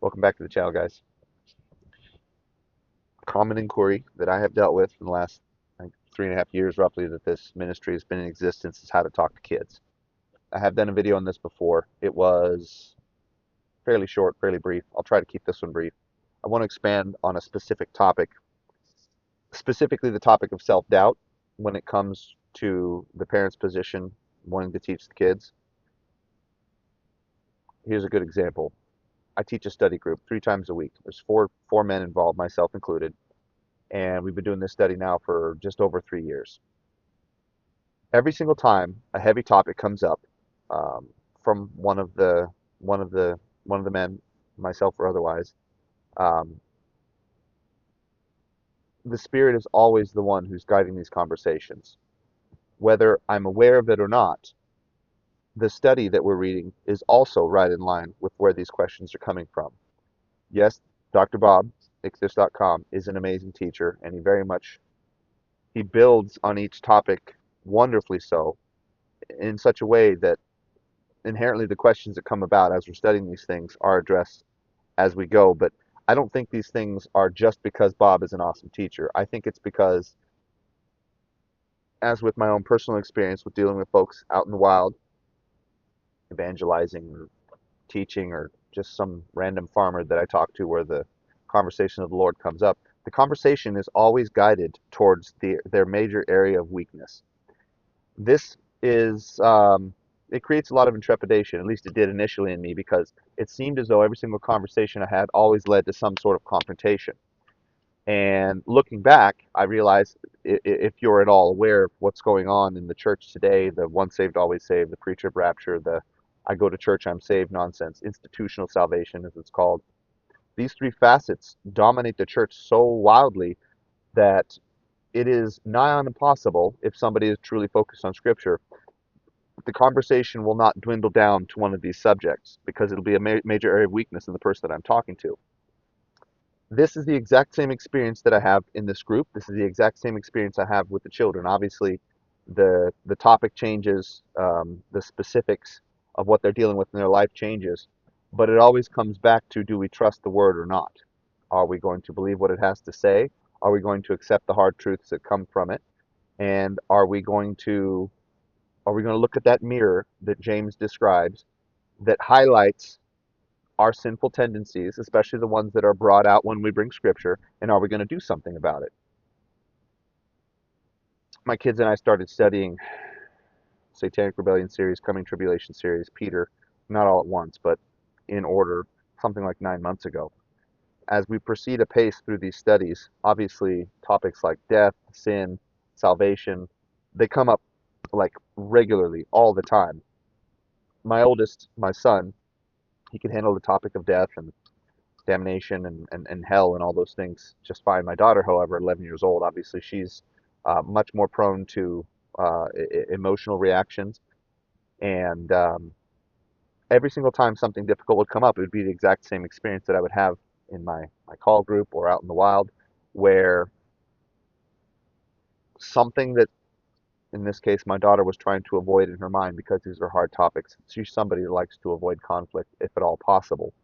Welcome back to the channel, guys. Common inquiry that I have dealt with in the last 3.5 years, roughly, that this ministry has been in existence is how to talk to kids. I have done a video on this before. It was fairly short, fairly brief. I'll try to keep this one brief. I want to expand on a specific topic, specifically the topic of self-doubt when it comes to the parent's position wanting to teach the kids. Here's a good example. I teach a study group 3 times a week. There's four men involved, myself included, and we've been doing this study now for just over 3 years. Every single time a heavy topic comes up um, from one of the one of the men, myself or otherwise, um, the spirit is always the one who's guiding these conversations. Whether I'm aware of it or not, the study that we're reading is also right in line with where these questions are coming from. Yes, Dr. Bob, Ichthus.com, is an amazing teacher, and he builds on each topic wonderfully so, in such a way that inherently the questions that come about as we're studying these things are addressed as we go. But I don't think these things are just because Bob is an awesome teacher. I think it's because, as with my own personal experience with dealing with folks out in the wild, evangelizing or teaching, or just some random farmer that I talk to where the conversation of the Lord comes up, the conversation is always guided towards their major area of weakness. This is it creates a lot of intrepidation. At least it did initially in me, because it seemed as though every single conversation I had always led to some sort of confrontation. And looking back, I realized, if you're at all aware of what's going on in the church today, the once saved, always saved, the preacher of rapture, the I go to church, I'm saved nonsense, institutional salvation as it's called, these three facets dominate the church so wildly that it is nigh on impossible, if somebody is truly focused on Scripture, the conversation will not dwindle down to one of these subjects, because it'll be a major area of weakness in the person that I'm talking to. This is the exact same experience that I have in this group. This is the exact same experience I have with the children. Obviously, the topic changes, the specifics of what they're dealing with in their life changes, but it always comes back to, do we trust the word or not? Are we going to believe what it has to say? Are we going to accept the hard truths that come from it? And are we going to look at that mirror that James describes, that highlights our sinful tendencies, especially the ones that are brought out when we bring Scripture, and are we going to do something about it? My kids and I started studying Satanic Rebellion series, Coming Tribulation series, Peter, not all at once, but in order, something like 9 months ago. As we proceed apace through these studies, obviously topics like death, sin, salvation, they come up like regularly, all the time. My oldest, my son, he can handle the topic of death and damnation and hell and all those things just fine. My daughter, however, 11 years old, obviously she's much more prone to emotional reactions. And every single time something difficult would come up, it would be the exact same experience that I would have in my call group or out in the wild, where something that, in this case, my daughter was trying to avoid in her mind, because these are hard topics. She's somebody that likes to avoid conflict if at all possible.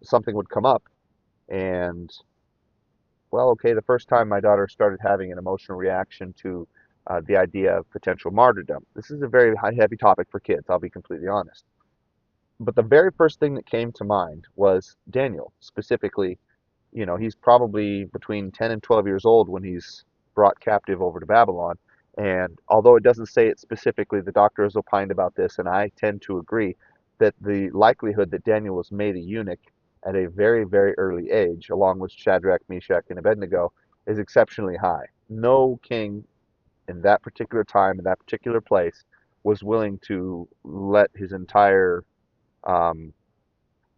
Something would come up, and well, okay, the first time my daughter started having an emotional reaction to the idea of potential martyrdom. This is a very heavy topic for kids, I'll be completely honest. But the very first thing that came to mind was Daniel. Specifically, he's probably between 10 and 12 years old when he's brought captive over to Babylon. And although it doesn't say it specifically, the doctor has opined about this, and I tend to agree that the likelihood that Daniel was made a eunuch at a very, very early age, along with Shadrach, Meshach, and Abednego, is exceptionally high. No king in that particular time, in that particular place, was willing to let his entire um,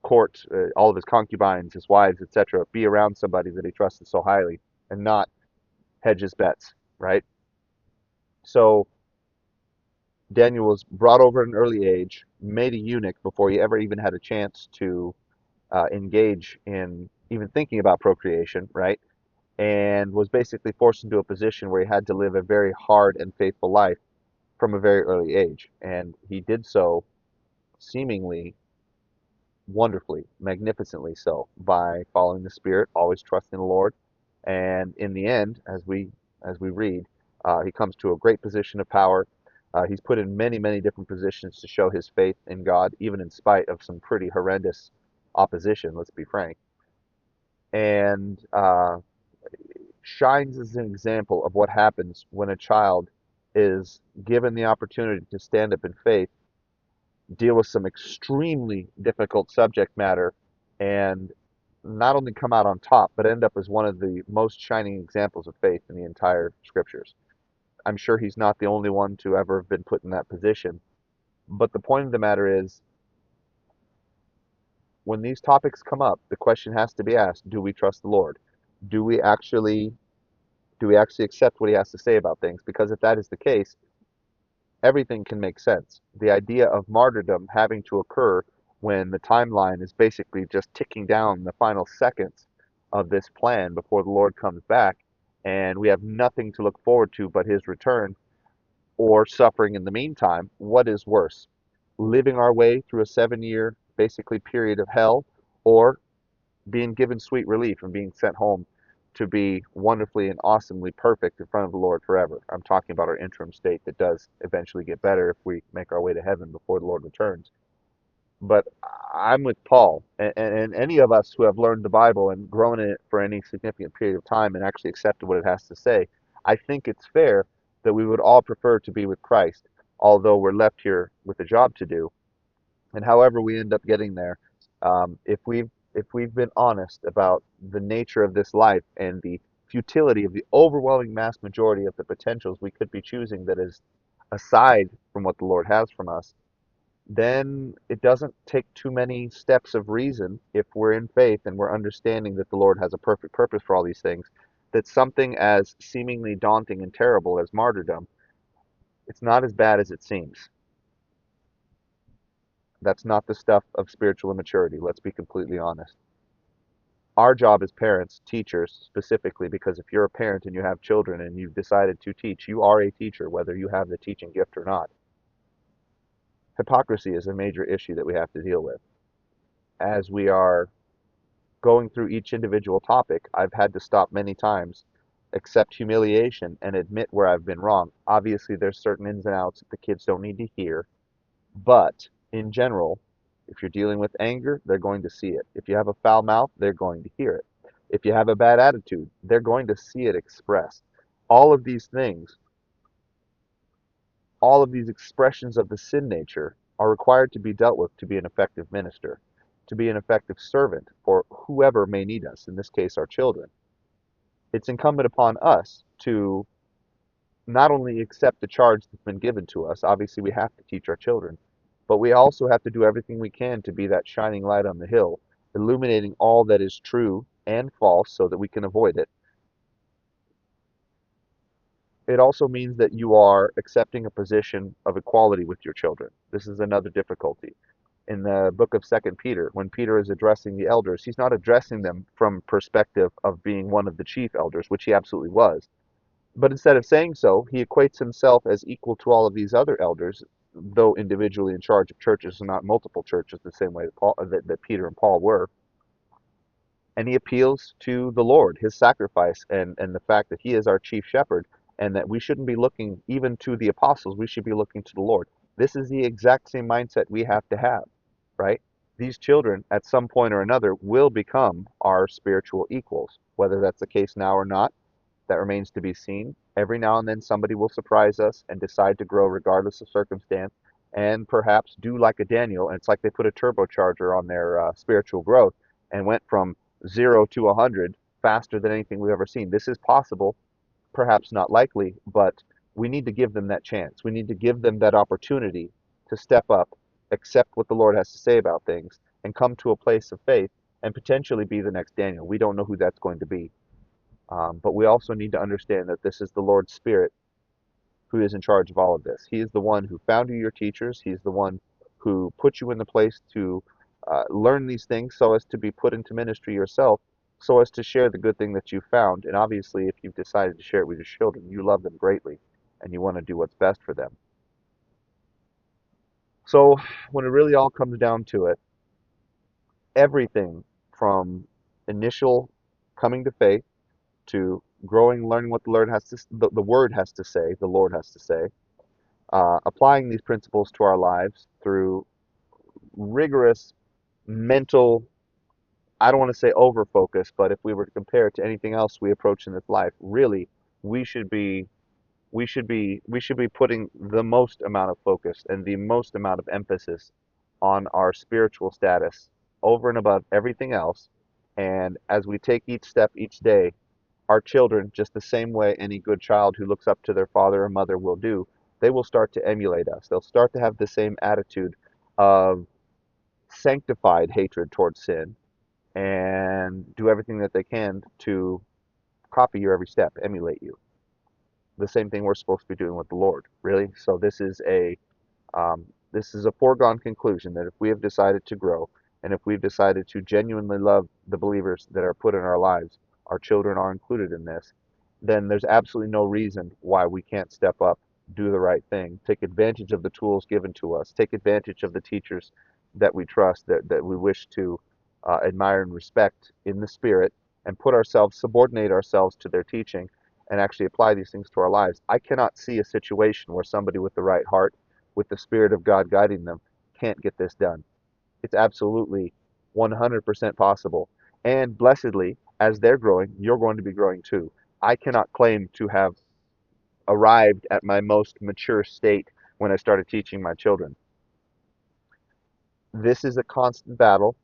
court, all of his concubines, his wives, etc., be around somebody that he trusted so highly, and not hedge his bets, right? So Daniel was brought over at an early age, made a eunuch before he ever even had a chance to engage in even thinking about procreation, right? And was basically forced into a position where he had to live a very hard and faithful life from a very early age. And he did so seemingly wonderfully, magnificently so, by following the Spirit, always trusting the Lord. And in the end, as we read, he comes to a great position of power. He's put in many, many different positions to show his faith in God, even in spite of some pretty horrendous opposition, let's be frank. And shines as an example of what happens when a child is given the opportunity to stand up in faith, deal with some extremely difficult subject matter, and not only come out on top, but end up as one of the most shining examples of faith in the entire scriptures. I'm sure he's not the only one to ever have been put in that position. But the point of the matter is, when these topics come up, the question has to be asked, do we trust the Lord? Do we actually do we actually accept what he has to say about things? Because if that is the case, everything can make sense. The idea of martyrdom having to occur when the timeline is basically just ticking down the final seconds of this plan before the Lord comes back, and we have nothing to look forward to but his return, or suffering in the meantime, what is worse? Living our way through a 7 year basically period of hell, or being given sweet relief and being sent home to be wonderfully and awesomely perfect in front of the Lord forever. I'm talking about our interim state that does eventually get better if we make our way to heaven before the Lord returns. But I'm with Paul, and any of us who have learned the Bible and grown in it for any significant period of time and actually accepted what it has to say. I think it's fair that we would all prefer to be with Christ, although we're left here with a job to do. And however we end up getting there, if we've been honest about the nature of this life and the futility of the overwhelming mass majority of the potentials we could be choosing that is aside from what the Lord has from us, then it doesn't take too many steps of reason if we're in faith and we're understanding that the Lord has a perfect purpose for all these things, that something as seemingly daunting and terrible as martyrdom, it's not as bad as it seems. That's not the stuff of spiritual immaturity. Let's be completely honest. Our job as parents, teachers specifically, because if you're a parent and you have children and you've decided to teach, you are a teacher, whether you have the teaching gift or not. Hypocrisy is a major issue that we have to deal with. As we are going through each individual topic, I've had to stop many times, accept humiliation, and admit where I've been wrong. Obviously, there's certain ins and outs that the kids don't need to hear, but in general, if you're dealing with anger, they're going to see it. If you have a foul mouth, they're going to hear it. If you have a bad attitude, they're going to see it expressed. All of these things, all of these expressions of the sin nature are required to be dealt with to be an effective minister, to be an effective servant for whoever may need us, in this case, our children. It's incumbent upon us to not only accept the charge that's been given to us, obviously we have to teach our children, but we also have to do everything we can to be that shining light on the hill, illuminating all that is true and false so that we can avoid it. It also means that you are accepting a position of equality with your children. This is another difficulty. In the book of Second Peter, when Peter is addressing the elders, he's not addressing them from perspective of being one of the chief elders, which he absolutely was. But instead of saying so, he equates himself as equal to all of these other elders, though individually in charge of churches and not multiple churches, the same way that Peter and Paul were. And he appeals to the Lord, his sacrifice, and the fact that he is our chief shepherd, and that we shouldn't be looking even to the apostles, we should be looking to the Lord. This is the exact same mindset we have to have, right? These children, at some point or another, will become our spiritual equals. Whether that's the case now or not, that remains to be seen. Every now and then somebody will surprise us and decide to grow regardless of circumstance, and perhaps do like a Daniel. And it's like they put a turbocharger on their spiritual growth and went from 0 to 100 faster than anything we've ever seen. This is possible, perhaps not likely, but we need to give them that chance. We need to give them that opportunity to step up, accept what the Lord has to say about things, and come to a place of faith and potentially be the next Daniel. We don't know who that's going to be. But we also need to understand that this is the Lord's Spirit who is in charge of all of this. He is the one who found you your teachers. He's the one who put you in the place to learn these things so as to be put into ministry yourself, so as to share the good thing that you found. And obviously, if you've decided to share it with your children, you love them greatly and you want to do what's best for them. So when it really all comes down to it, everything from initial coming to faith to growing, learning what the Word has to say, the Lord has to say, applying these principles to our lives through rigorous mental, I don't want to say over focus, but if we were to compare it to anything else we approach in this life, really, we should be we should be putting the most amount of focus and the most amount of emphasis on our spiritual status over and above everything else. And as we take each step each day, our children, just the same way any good child who looks up to their father or mother will do, they will start to emulate us. They'll start to have the same attitude of sanctified hatred towards sin and do everything that they can to copy your every step, emulate you. The same thing we're supposed to be doing with the Lord, really. So um, this is a foregone conclusion that if we have decided to grow and if we've decided to genuinely love the believers that are put in our lives, our children are included in this, then there's absolutely no reason why we can't step up, do the right thing, take advantage of the tools given to us, take advantage of the teachers that we trust, that we wish to admire and respect in the spirit, and put ourselves, subordinate ourselves to their teaching, and actually apply these things to our lives. I cannot see a situation where somebody with the right heart, with the Spirit of God guiding them, can't get this done. It's absolutely 100% possible. And blessedly, as they're growing, you're going to be growing too. I cannot claim to have arrived at my most mature state when I started teaching my children. This is a constant battle.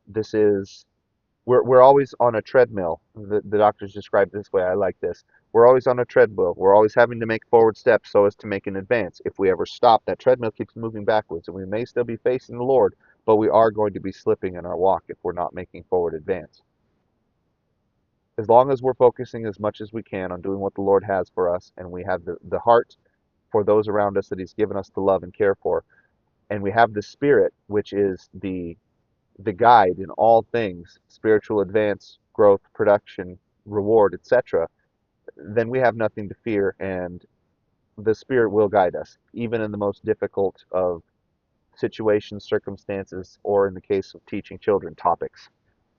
We're always on a treadmill. The doctors describe it this way. I like this. We're always on a treadmill. We're always having to make forward steps so as to make an advance. If we ever stop, that treadmill keeps moving backwards, and we may still be facing the Lord, but we are going to be slipping in our walk if we're not making forward advance. As long as we're focusing as much as we can on doing what the Lord has for us, and we have the heart for those around us that He's given us to love and care for, and we have the Spirit, which is the guide in all things, spiritual advance, growth, production, reward, etc., then we have nothing to fear, and the Spirit will guide us, even in the most difficult of situations, circumstances, or in the case of teaching children, topics.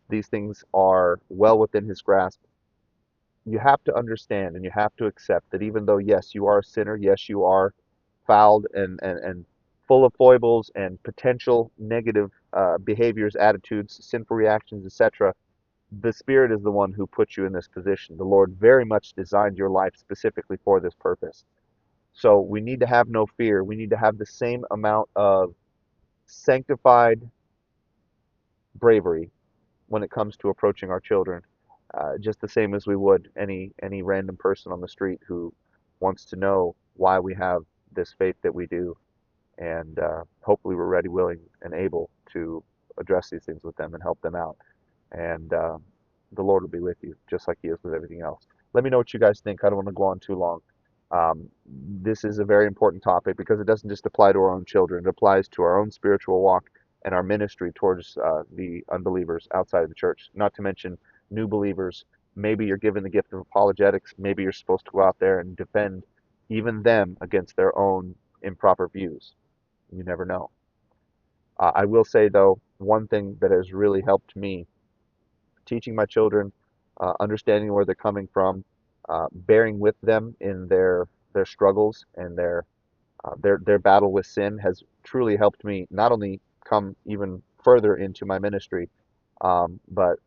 These things are well within His grasp. You have to understand and you have to accept that even though, yes, you are a sinner, yes, you are fouled and full of foibles and potential negative behaviors, attitudes, sinful reactions, etc., the Spirit is the one who put you in this position. The Lord very much designed your life specifically for this purpose. So we need to have no fear. We need to have the same amount of sanctified bravery when it comes to approaching our children, just the same as we would any random person on the street who wants to know why we have this faith that we do, and hopefully we're ready, willing, and able to address these things with them and help them out. And the Lord will be with you, just like He is with everything else. Let me know what you guys think. I don't want to go on too long. Um, this is a very important topic because it doesn't just apply to our own children, it applies to our own spiritual walk and our ministry towards the unbelievers outside of the church, not to mention new believers. Maybe you're given the gift of apologetics. Maybe you're supposed to go out there and defend even them against their own improper views. You never know. I will say, though, one thing that has really helped me teaching my children, understanding where they're coming from, bearing with them in their struggles and their battle with sin has truly helped me not only come even further into my ministry, but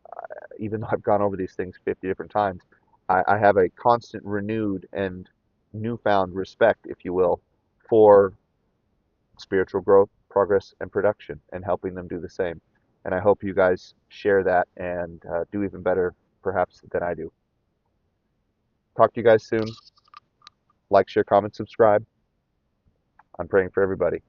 even though I've gone over these things 50 different times, I have a constant, renewed, and newfound respect, if you will, for spiritual growth, progress, and production, and helping them do the same. And I hope you guys share that and do even better, perhaps, than I do. Talk to you guys soon. Like, share, comment, subscribe. I'm praying for everybody.